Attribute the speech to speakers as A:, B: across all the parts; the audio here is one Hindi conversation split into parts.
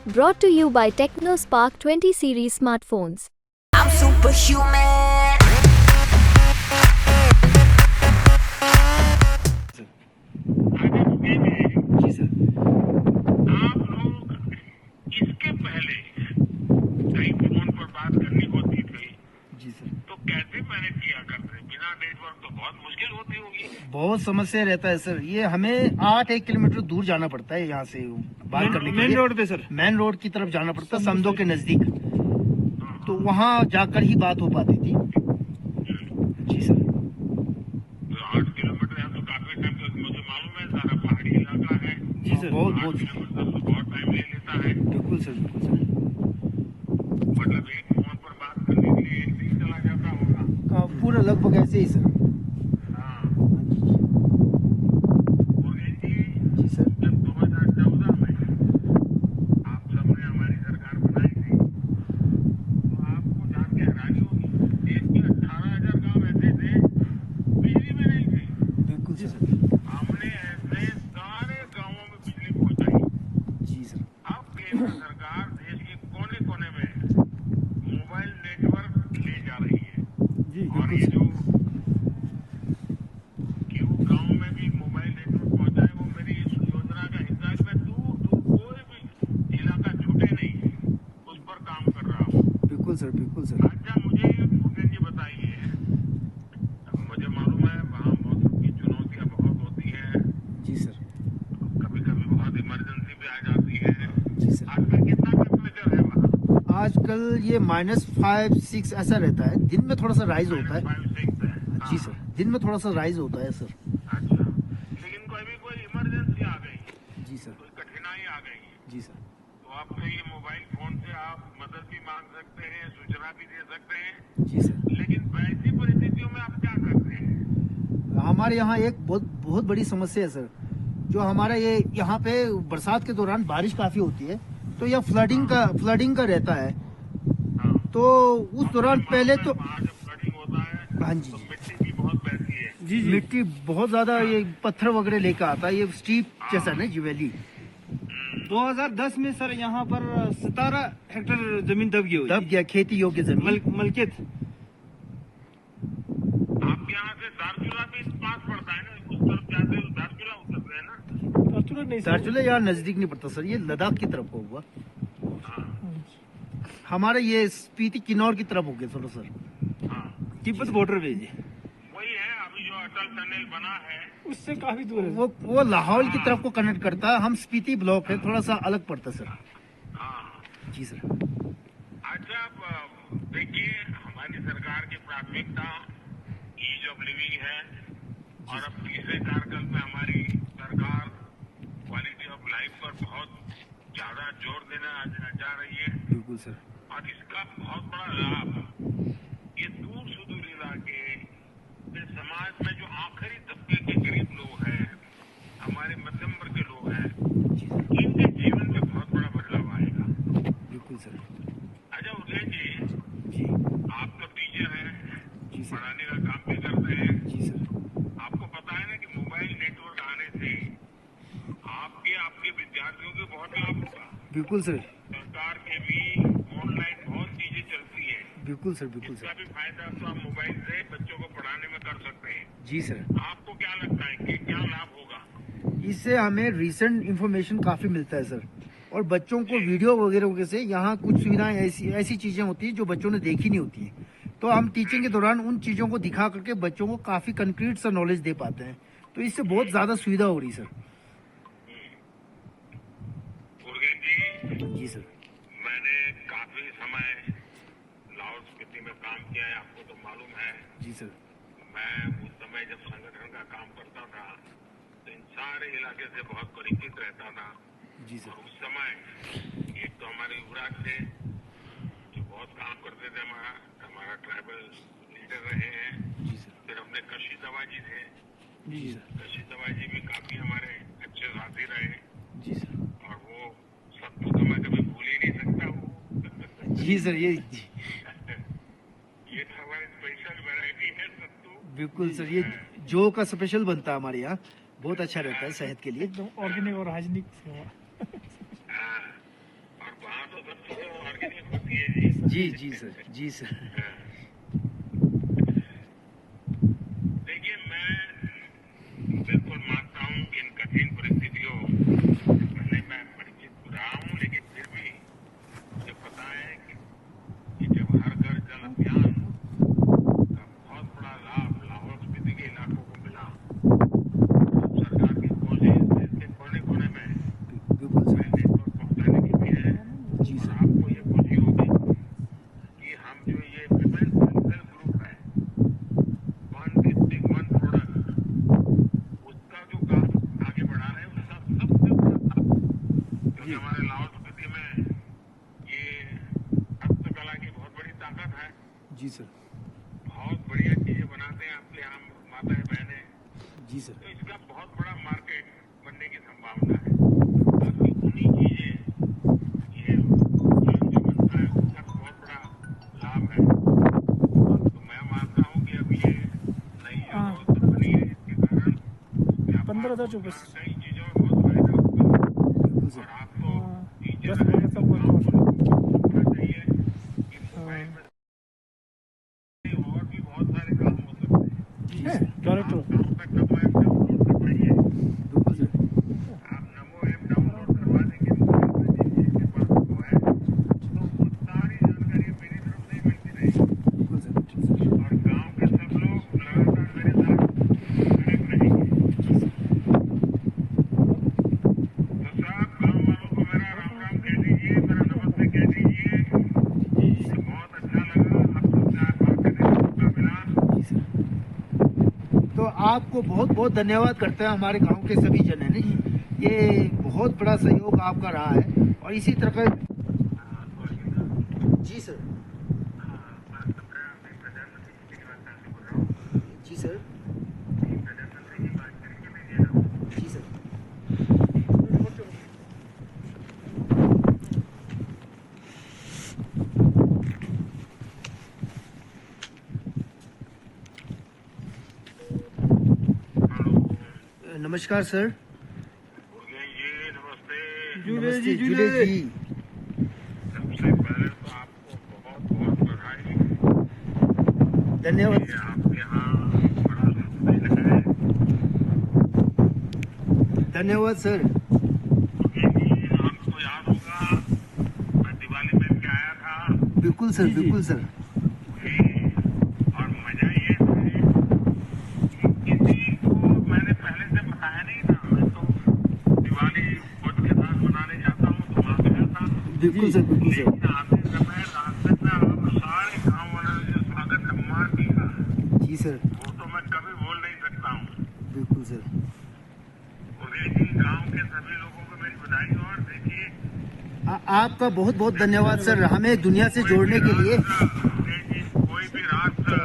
A: Brought to you by TechnoSpark 20 series smartphones.
B: I'm superhuman.
C: जी सर।
D: आप लोग इसके पहले कहीं फोन पर बात करनी होती थी
C: जी सर।
D: तो कैसे मैनेज किया करते? बिना नेटवर्क तो बहुत मुश्किल होती होगी।
C: बहुत समस्या रहता है सर, ये हमें 8 किलोमीटर दूर जाना पड़ता है यहाँ से बात करने के लिए।
E: मेन रोड पे सर,
C: मेन रोड की तरफ जाना पड़ता है, समदो के नजदीक। तो वहाँ जाकर ही बात हो पाती थी। जी सर।
D: तो 8 किलोमीटर है तो काफी टाइम, तो मुझे मालूम है सारा पहाड़ी इलाका है।
C: जी सर। बहुत
D: 8
C: बहुत
D: किलोमीटर तो बहुत टाइम ले लेता है।
C: बिल्कुल सर, बिल्कुल सर।
D: मतलब एक फोन पर बात करने के लिए एक दिन चला जाता होगा।
C: पूरा लगभग ऐसे ही सर।
D: हाँ।
C: हाँ जी जी।
D: मुरली जी,
C: जी सर।
D: जब 2014 में आप सबने हमारी सरकार बनाई थी तो आपको जान के हैरानी होगी, देश के 18,000 गांव ऐसे थे बिजली में नहीं थे।
C: बिल्कुल सर।
D: हमने ऐसे सारे गांवों में बिजली पहुंचाई।
C: जी सर।
D: अब केंद्र सरकार देश के कोने कोने में मोबाइल नेटवर्क ले जा रही है।
C: जी
D: और ये जो क्यों गांव में भी मोबाइल नेटवर्क पहुंचाए, वो मेरी इस योजना का हिस्सा है। मैं दूर दूर कोई भी इलाका छूटे नहीं उस पर काम कर रहा हूँ।
C: बिल्कुल सर, बिल्कुल सर।
D: अच्छा, मुझे पूजन जी बताइए, मुझे मालूम है वहाँ मौसम की चुनौतियाँ बहुत होती हैं,
C: जी सर।
D: कभी कभी बहुत इमरजेंसी भी आ जाती है।
C: जी सर।
D: आजकल कितना टेम्परेचर है वहाँ?
C: आजकल ये -5, 6 ऐसा रहता है। दिन में थोड़ा सा राइज होता है।
D: 5-6 है।
C: जी सर, दिन में थोड़ा सा राइज होता है सर।
D: अच्छा, लेकिन कोई इमरजेंसी आ गई,
C: जी सर।
D: कोई कठिनाई आ गई,
C: जी सर।
D: तो आप तो ये मोबाइल फोन से आप मदद भी मांग सकते हैं, सूचना भी दे सकते हैं।
C: जी सर।
D: लेकिन वैसी परिस्थितियों में आप क्या करते हैं?
C: हमारे यहाँ एक बहुत बहुत बड़ी समस्या है सर। जो हमारा ये यहाँ पे बरसात के दौरान बारिश काफी होती है, तो यह फ्लडिंग का रहता है।
D: हाँ।
C: तो उस दौरान पहले तो
D: वहाँ जब फ्लडिंग होता है
C: हाँ जी
D: तो
C: जी।
D: मिट्टी भी बहुत बहती है।
E: जी जी।
C: मिट्टी बहुत ज्यादा, ये पत्थर वगैरह लेकर आता है, ये स्टीप जैसा ना ज्वेली।
E: 2010 में सर यहाँ पर 17 हेक्टेयर जमीन दब गई हुई
C: दब गया खेती योग्य जमीन।
E: मलकियत।
D: आपके यहाँ से दारचूला भी पास पड़ता है ना, उस तरफ जाते हुए दारचूला उतरते हैं ना?
C: दार्चुला यहाँ नजदीक नहीं पड़ता सर, ये लद्दाख की तरफ होगा।
D: हाँ
C: हमारा ये स्पीति किन्नौर की तरफ हो गया थोड़ा सर।
D: हाँ,
E: तिब्बत बॉर्डर पे जी,
D: वही है। अभी जो अटल टनल बना है
E: उससे काफी दूर है।
C: वो लाहौल की तरफ को कनेक्ट करता है। हम स्पीति ब्लॉक है, थोड़ा सा अलग पड़ता है सर।
D: हाँ।
C: जी सर।
D: अच्छा, देखिए, हमारी सरकार की प्राथमिकता ईज ऑफ लिविंग है, और अब तीसरे कार्यकाल में हमारी सरकार क्वालिटी ऑफ लाइफ पर बहुत ज्यादा जोर देना जा रही है।
C: बिल्कुल सर।
D: और इसका बहुत बड़ा लाभ ये दूर सुदूर इलाके, इस समाज में जो आखिरी तबके के गरीब लोग हैं, हमारे मध्यम वर्ग के लोग हैं, इनके जीवन में बहुत बड़ा बदलाव आएगा।
C: बिल्कुल सर।
D: अच्छा उदय जी,
C: जी
D: आप तो टीचर हैं,
C: जी सर।
D: पढ़ाने का काम भी करते हैं।
C: जी सर।
D: आपको पता है ना कि मोबाइल नेटवर्क आने से आपके विद्यार्थियों को बहुत लाभ होगा।
C: बिल्कुल सर।
D: सरकार के भी ऑनलाइन बहुत चीजें चलती है,
C: बिल्कुल सर। बिल्कुल
D: इसका
C: सर।
D: भी फायदा तो आप मोबाइल से बच्चों को पढ़ाने में कर सकते हैं।
C: जी सर।
D: आपको क्या लगता है कि क्या लाभ होगा?
C: इससे हमें रिसेंट इंफॉर्मेशन काफी मिलता है सर, और बच्चों को वीडियो वगैरह से यहाँ कुछ सुविधाएं ऐसी चीजें होती है जो बच्चों ने देखी नहीं होती है। तो हम टीचिंग के दौरान उन चीजों को दिखा करके बच्चों को काफी कंक्रीट सा नॉलेज दे पाते हैं। तो इससे बहुत ज्यादा सुविधा हो रही सर।
D: उर्गेन जी,
C: जी सर।
D: मैंने काफी समय लाहौल स्पीति में काम किया है, आपको तो मालूम है।
C: जी सर।
D: मैं उस समय जब संगठन का काम करता था तो इन सारे इलाके से बहुत परिचित रहता था।
C: जी सर।
D: और उस समय एक तो हमारे युवराज थे जो बहुत काम करते थे, हमारा ट्राइबल लीडर रहे हैं।
C: जी सर।
D: फिर अपने कशी दवा जी थे।
C: जी सर।
D: कशी दवा जी भी काफी हमारे अच्छे साथी रहे,
C: जी सर।
D: और वो सत्तू तो मैं कभी भूल ही नहीं सकता हूँ।
C: जी सर। ये
D: ये तो हमारी स्पेशल वैरायटी है सत्तू।
C: बिल्कुल सर, ये जो का स्पेशल बनता है हमारे यहाँ, बहुत अच्छा रहता है सेहत के लिए।
E: ऑर्गेनिक और हाइजीनिक।
D: हाँ, और चीजें ऑर्गेनिक होती है जी।
C: जी सर, जी सर।
D: देखिए, मैं बिल्कुल मानता हूँ कि इन कठिन परिस्थितियों से पहले मैं परिचित रहा हूँ, लेकिन फिर भी मुझे पता है कि जब हर घर जल अभियान का बहुत बड़ा लाभ लाहौल स्पीति के इलाकों को मिला, तो सरकार की कोशिश देश के कोने कोने में
C: बिल्कुल सर।
D: नेटवर्क पहुंचाने की भी है।
C: जी
D: और
C: सर।
D: आपको ये खुशी होगी कि हम जो ये विमेन सेल्फ हेल्प ग्रुप है, वन डिस्ट्रिक्ट वन प्रोडक्ट, उसका जो काम आगे बढ़ा रहे हैं, उसका सबसे बड़ा काम, क्योंकि हमारे लाहौल स्पीति में ये हस्तकला की बहुत बड़ी ताकत है।
C: जी सर।
D: बहुत बढ़िया चीजें बनाते हैं आपके यहाँ माताएं बहनें,
C: जी सर।
D: तो इसका बहुत बड़ा मार्केट बनने की संभावना है। बाकी उन्हीं चीजें ये उद्योग जो बनता है उसका बहुत बड़ा लाभ है। तो मैं मानता हूँ कि अब ये नई जो व्यवस्था बनी है, इसके कारण व्यापार को कई चीजों में बहुत फायदा होगा। और आप तो टीचर हैं, तो गाँव को होना चाहिए कि मोबाइल में और भी बहुत सारे काम हो सकते हैं। आप गाँव तक नमो ऐप डाउनलोड करवाइए।
C: बिल्कुल सर।
D: आप नमो ऐप डाउनलोड करवा देंगे, मोबाइल में जिसके पास वो है, तो वो सारी जानकारी मेरी तरफ से मिलती रहेगी।
C: बिल्कुल सर। ठीक सर।
D: और गांव के सब लोग लगातार मेरे साथ कनेक्ट रहेंगे। तो साहब, गांव वालों को मेरा राम राम कह दीजिए, मेरा नमस्ते कह दीजिए। बहुत अच्छा लगा आपसे बात करने का मौका मिला।
C: जी सर। तो आपको बहुत बहुत धन्यवाद करते हैं हमारे गांव के सभी जन है ना। ये बहुत बड़ा सहयोग आपका रहा है और इसी तरह का। जी सर। जी सर। जी सर। नमस्कार सर।
D: जी नमस्ते।
C: नमस्ते जुले जी।
D: सबसे पहले तो आपको बहुत बहुत बधाई।
C: धन्यवाद।
D: ये आपके यहाँ बड़ा सुदिन है।
C: धन्यवाद सर।
D: क्योंकि आपको याद होगा, मैं दिवाली में भी आया था।
C: बिल्कुल सर, बिल्कुल सर।
D: और मजा ये है कि किसी को मैंने पहले से बताया नहीं था। मैं तो दिवाली खुद के साथ मनाने जाता हूँ, तो वहाँ गया था।
C: बिल्कुल सर, बिल्कुल सर।
D: लेकिन आते समय रास्ते में आप सारे गाँव वालों ने जो स्वागत सम्मान किया,
C: जी सर।
D: वो तो मैं कभी भूल नहीं सकता हूँ।
C: बिल्कुल सर।
D: उदय जी, गाँव के सभी लोगों को मेरी बधाई। और देखिए,
C: आपका बहुत बहुत धन्यवाद सर, हमें दुनिया से जोड़ने के लिए।
D: कोई भी रास्ता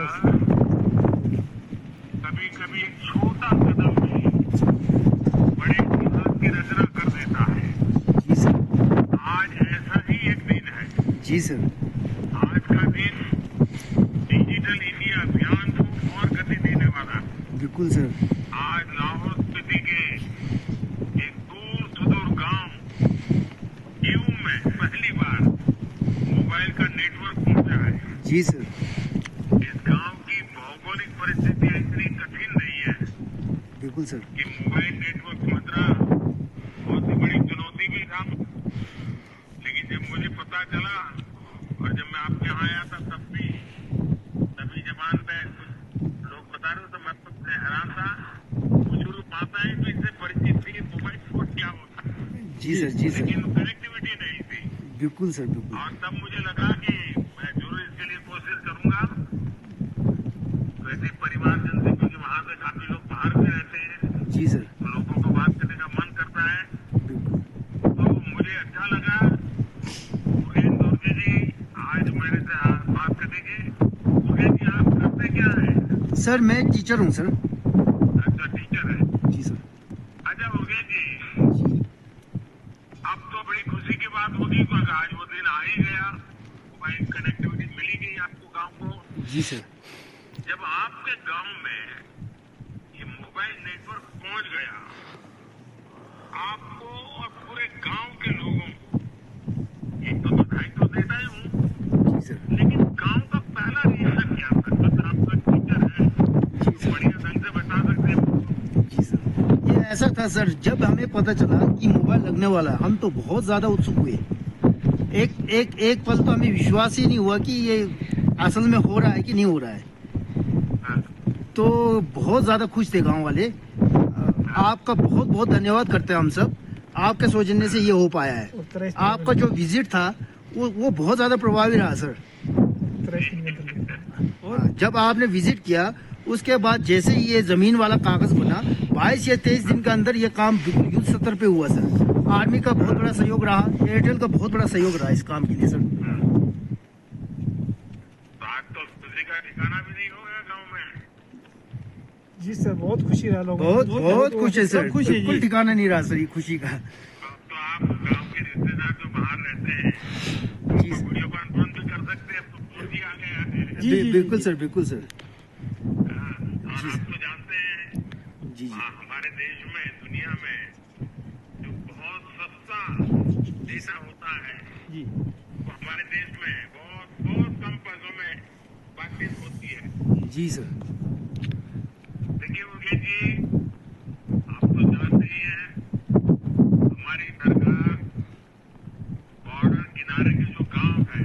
D: कभी कभी एक छोटा कदम भी बड़े इतिहास की रचना कर देता है।
C: जी सर।
D: आज ऐसा ही एक दिन है।
C: जी सर।
D: आज का दिन डिजिटल इंडिया अभियान को और गति देने वाला है।
C: बिल्कुल सर।
D: आज लाहौल स्पीति के एक दूर सुदूर गांव यूं में पहली बार मोबाइल का नेटवर्क पहुंचा है।
C: जी सर।
D: इस गांव की भौगोलिक परिस्थितियां इतनी कठिन नहीं है
C: बिल्कुल सर।
D: कि मोबाइल नेटवर्क पहुंचना बहुत ही बड़ी चुनौती भी था। लेकिन जब मुझे पता चला और जब मैं आपके यहाँ आया था, तभी जबान पे लोग बता रहे तो मैं तो हैरान था। शुरू माताएं तो इससे परिचित थी, मोबाइल फोन क्या होता है।
C: जी सर। जी सर।
D: लेकिन कनेक्टिविटी नहीं थी।
C: बिल्कुल सर, बिल्कुल।
D: और तब मुझे लगा कि मैं जरूर इसके लिए कोशिश करूंगा। वैसे परिवारजन से, क्योंकि वहाँ से काफी लोग बाहर भी रहते हैं,
C: जी सर।
D: तो लोगों को बात करने का मन करता है।
C: बिल्कुल।
D: तो मुझे अच्छा लगा। दुर्गे जी आज मेरे से बात करेंगे। दुर्गे जी, आप करते क्या है?
C: सर मैं टीचर हूँ सर।
D: अच्छा, टीचर है।
C: जी सर।
D: अच्छा दुर्गे जी,
C: जी।
D: अब तो बड़ी खुशी की बात होगी क्योंकि आज वो दिन आ ही गया, मोबाइल कनेक्टिविटी मिली गई आपको गांव को।
C: जी सर।
D: जब आपके गांव में ये मोबाइल नेटवर्क पहुंच गया, आपको और पूरे गांव के लोगों को एक तो बधाई
C: ऐसा था सर, जब हमें पता चला कि मोबाइल लगने वाला है, हम तो बहुत ज्यादा उत्सुक हुए। एक पल तो हमें विश्वास ही नहीं हुआ कि ये असल में हो रहा है कि नहीं हो रहा है। तो बहुत ज्यादा खुश थे गांव वाले। आपका बहुत बहुत धन्यवाद करते हैं हम सब, आपके सौजन्य से ये हो पाया है। आपका जो विजिट था वो बहुत ज्यादा प्रभावी रहा सर। जब आपने विजिट किया उसके बाद जैसे ही ये जमीन वाला कागज बना, 22 या 23 दिन के अंदर ये काम बिल्कुल युद्ध स्तर पे हुआ सर। आर्मी का बहुत बड़ा सहयोग रहा, एयरटेल का बहुत बड़ा सहयोग रहा इस काम के लिए सर।
D: आज तो किसी का ठिकाना भी नहीं होगा गांव में।
F: जी सर, बहुत खुशी रहा लोगों
C: बहुत खुश है सर,
E: खुश है जी।
C: बिल्कुल ठिकाना नहीं रहा सर ये खुशी का।
D: तो आप गांव के रिश्तेदार जो बाहर रहते हैं
C: जी सर।
D: वीडियो कॉन्फ्रेंस भी कर सकते हैं। अब तो 4G आ गया है।
E: जी,
C: बिल्कुल सर, बिल्कुल सर।
D: और आप तो जानते हैं
C: जी जी
D: हमारे देश में, दुनिया में जो बहुत सस्ता डेटा होता है
E: जी
D: वो हमारे देश में बहुत बहुत कम पैसों में बातचीत होती है।
C: जी सर।
D: देखिए मुकेश जी, आप तो जानते ही हैं हमारी सरकार बॉर्डर किनारे के जो गांव है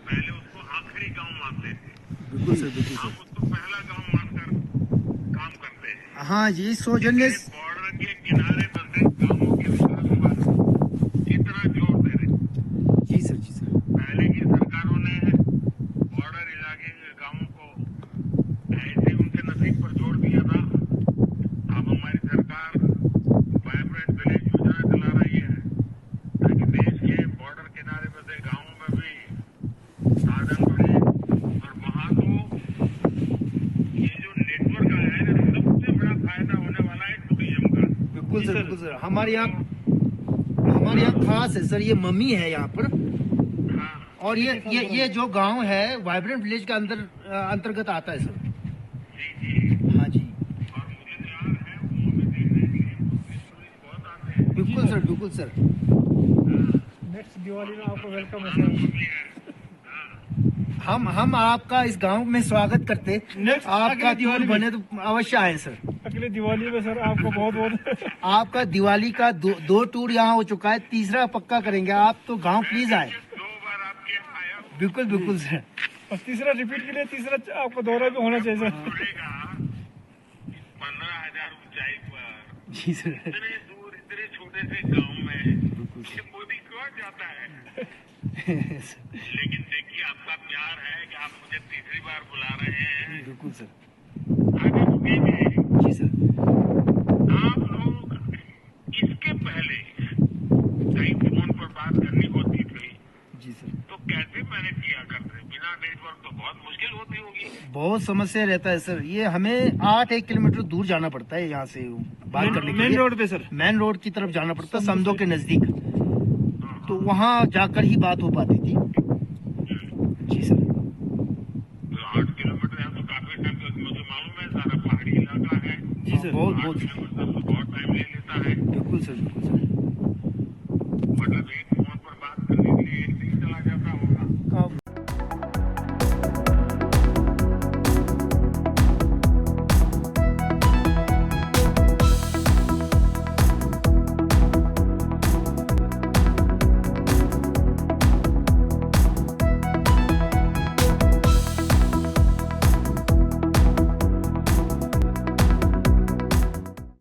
D: पहले उसको आखिरी गांव मानते थे,
C: बिल्कुल सर, बिल्कुल
D: हम
C: सर।
D: उसको पहला गांव मानकर काम करते हैं।
C: हाँ जी, सौजन्य
D: बॉर्डर के किनारे बसे गांवों के विकास पर इतना जोर दे रहे।
C: जी सर, जी सर।
D: पहले की सरकारों ने बॉर्डर इलाके के गांवों को ऐसे उनके नसीब पर जोड़ दिया था। अब हमारी सरकार वाइब्रेंट विलेज योजना चला रही है ताकि देश के बॉर्डर किनारे बसे गांवों में भी साधन बढ़े। और वहां तो ये जो नेटवर्क आया है ना, सबसे बड़ा फायदा होने वाला है टूरिज्म का।
C: बिल्कुल सर, बिल्कुल सर। हमारे यहाँ खास है सर, ये मम्मी है यहाँ पर।
D: हाँ,
C: और ये जो गांव है वाइब्रेंट विलेज के अंतर्गत आता है सर। हाँ जी,
D: और मुझे तो याद है वो भी देखने के लिए टूरिस्ट बहुत आते हैं।
C: बिल्कुल सर, बिल्कुल सर।
F: नेक्स्ट दिवाली में आपको वेलकम है सर।
C: हम आपका इस गांव में स्वागत करते।
E: Next
C: आपका
E: अगली दिवाली
C: टूर
E: में।
C: बने तो अवश्य आए सर।
F: अगले दिवाली में सर आपको बहुत बहुत
C: आपका दिवाली का दो टूर यहाँ हो चुका है, तीसरा पक्का करेंगे। आप तो गांव प्लीज आए।
D: 2 बार आपके यहाँ आया हूँ।
C: बिल्कुल बिल्कुल सर।
F: और तीसरा रिपीट के लिए तीसरा आपको दौरा भी होना चाहिए सर।
D: पड़ेगा 15,000 ऊंचाई पर
C: जी सर।
D: इतने दूर इतने छोटे से गांव में ये मोदी क्यों जाता है? लेकिन देखिए आपका प्यार है कि आप मुझे तीसरी बार बुला रहे हैं।
C: बिल्कुल सर।
D: आगे रुकेंगे।
C: जी सर।
D: आप लोग इसके पहले कहीं फोन पर बात करनी होती थी
C: जी सर।
D: तो कैसे मैनेज किया करते? बिना नेटवर्क तो बहुत मुश्किल होती होगी।
C: बहुत समस्या रहता है सर। ये हमें 8 किलोमीटर दूर जाना पड़ता है यहाँ से बात करने के
E: मेन
C: लिए।
E: रोड पे सर।
C: मेन रोड की तरफ जाना पड़ता है, समदो के नजदीक। तो वहाँ जाकर ही बात हो पाती थी। जी सर।
D: 8 किलोमीटर है तो काफी टाइम, मुझे मालूम है सारा पहाड़ी इलाका है।
C: जी सर। बहुत
D: 8 किलोमीटर तो बहुत टाइम ले लेता है।
C: बिल्कुल सर, बिल्कुल